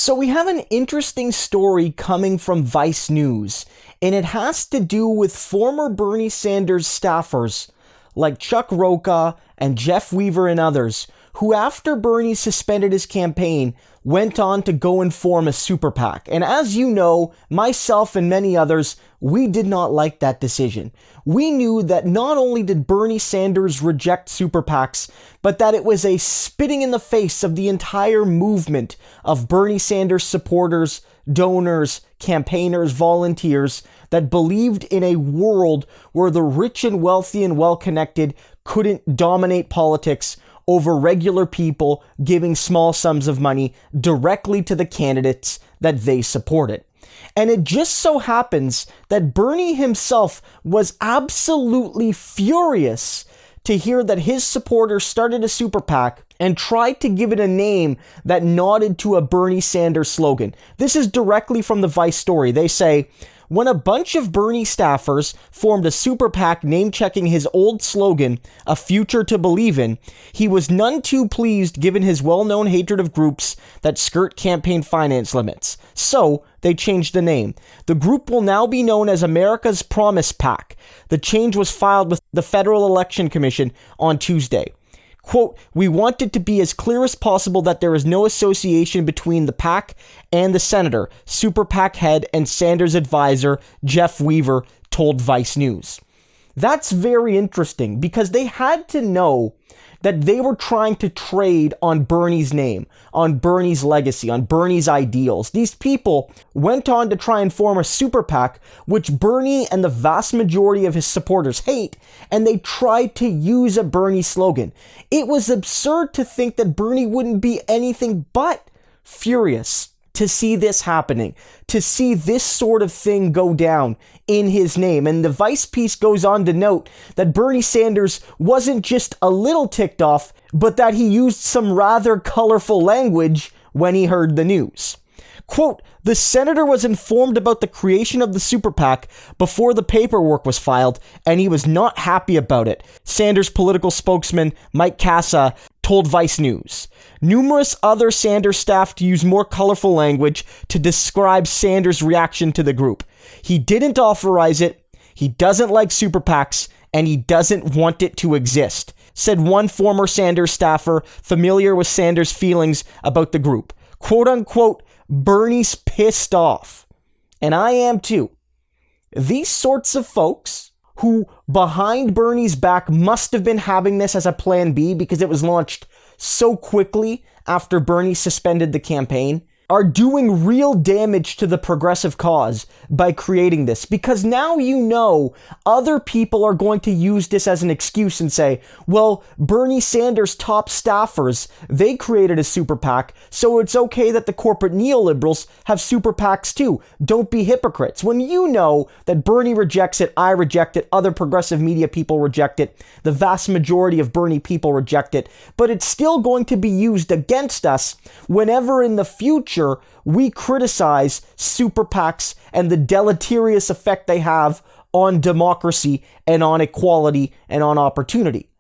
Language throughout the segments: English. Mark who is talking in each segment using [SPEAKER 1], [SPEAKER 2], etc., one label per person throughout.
[SPEAKER 1] So we have an interesting story coming from Vice News, and it has to do with former Bernie Sanders staffers like Chuck Rocha and Jeff Weaver and others, who after Bernie suspended his campaign, went on to go and form a super PAC. And as you know, myself and many others, we did not like that decision. We knew that not only did Bernie Sanders reject super PACs, but that it was a spitting in the face of the entire movement of Bernie Sanders supporters, donors, campaigners, volunteers that believed in a world where the rich and wealthy and well-connected couldn't dominate politics over regular people giving small sums of money directly to the candidates that they supported. And it just so happens that Bernie himself was absolutely furious to hear that his supporters started a super PAC and tried to give it a name that nodded to a Bernie Sanders slogan. This is directly from the Vice story. They say, when a bunch of Bernie staffers formed a super PAC name-checking his old slogan, "A Future to Believe In," he was none too pleased given his well-known hatred of groups that skirt campaign finance limits. So, they changed the name. The group will now be known as America's Promise PAC. The change was filed with the Federal Election Commission on Tuesday. Quote, "We want it to be as clear as possible that there is no association between the PAC and the senator," Super PAC head and Sanders advisor Jeff Weaver told Vice News. That's very interesting because they had to know that they were trying to trade on Bernie's name, on Bernie's legacy, on Bernie's ideals. These people went on to try and form a super PAC, which Bernie and the vast majority of his supporters hate, and they tried to use a Bernie slogan. It was absurd to think that Bernie wouldn't be anything but furious to see this happening, to see this sort of thing go down in his name. And the Vice piece goes on to note that Bernie Sanders wasn't just a little ticked off, but that he used some rather colorful language when he heard the news. Quote, "The senator was informed about the creation of the super PAC before the paperwork was filed, and he was not happy about it," Sanders political spokesman Mike Casa told Vice News. Numerous other Sanders staff to use more colorful language to describe Sanders' reaction to the group. He didn't authorize it, he doesn't like super PACs, and he doesn't want it to exist, said one former Sanders staffer familiar with Sanders' feelings about the group. Quote unquote, "Bernie's pissed off." And I am too. These sorts of folks who behind Bernie's back must have been having this as a plan B because it was launched so quickly after Bernie suspended the campaign, are doing real damage to the progressive cause by creating this. Because now you know other people are going to use this as an excuse and say, well, Bernie Sanders' top staffers, they created a super PAC, so it's okay that the corporate neoliberals have super PACs too. Don't be hypocrites. When you know that Bernie rejects it, I reject it, other progressive media people reject it, the vast majority of Bernie people reject it, but it's still going to be used against us whenever in the future we criticize super PACs and the deleterious effect they have on democracy and on equality and on opportunity.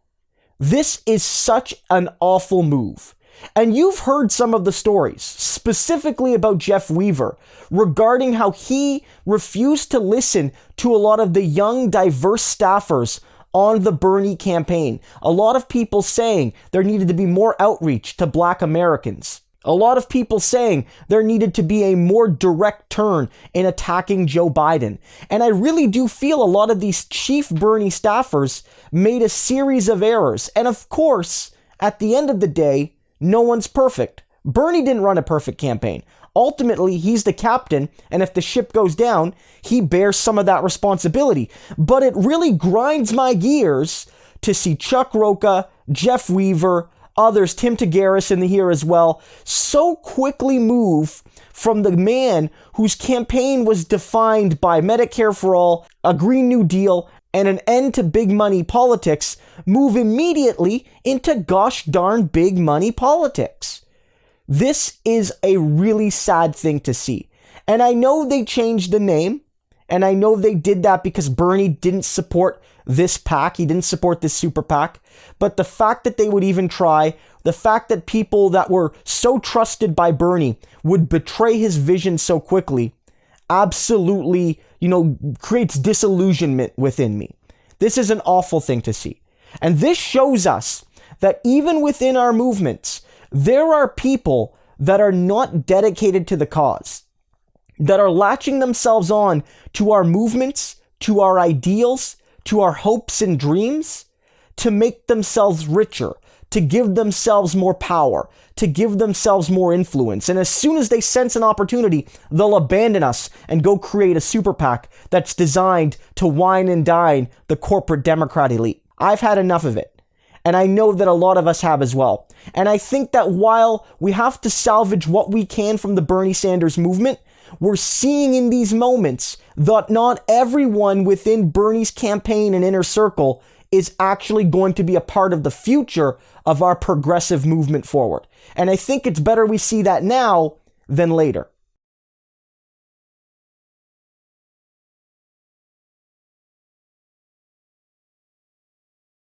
[SPEAKER 1] This is such an awful move. And you've heard some of the stories, specifically about Jeff Weaver, regarding how he refused to listen to a lot of the young, diverse staffers on the Bernie campaign. A lot of people saying there needed to be more outreach to Black Americans. A lot of people saying there needed to be a more direct turn in attacking Joe Biden. And I really do feel a lot of these chief Bernie staffers made a series of errors. And of course, at the end of the day, no one's perfect. Bernie didn't run a perfect campaign. Ultimately, he's the captain, and if the ship goes down, he bears some of that responsibility. But it really grinds my gears to see Chuck Rocha, Jeff Weaver, others, Tim Tagaris in here as well, so quickly move from the man whose campaign was defined by Medicare for All, a Green New Deal, and an end to big money politics, move immediately into gosh darn big money politics. This is a really sad thing to see. And I know they changed the name, and I know they did that because Bernie didn't support this PAC, he didn't support this super PAC, but the fact that they would even try, The fact that people that were so trusted by Bernie would betray his vision so quickly absolutely, creates disillusionment within me. This is an awful thing to see. And this shows us that even within our movements, there are people that are not dedicated to the cause, that are latching themselves on to our movements, to our ideals, to our hopes and dreams, to make themselves richer, to give themselves more power, to give themselves more influence. And as soon as they sense an opportunity, they'll abandon us and go create a super PAC that's designed to wine and dine the corporate Democrat elite. I've had enough of it. And I know that a lot of us have as well. And I think that while we have to salvage what we can from the Bernie Sanders movement, we're seeing in these moments that not everyone within Bernie's campaign and inner circle is actually going to be a part of the future of our progressive movement forward. And I think it's better we see that now than later.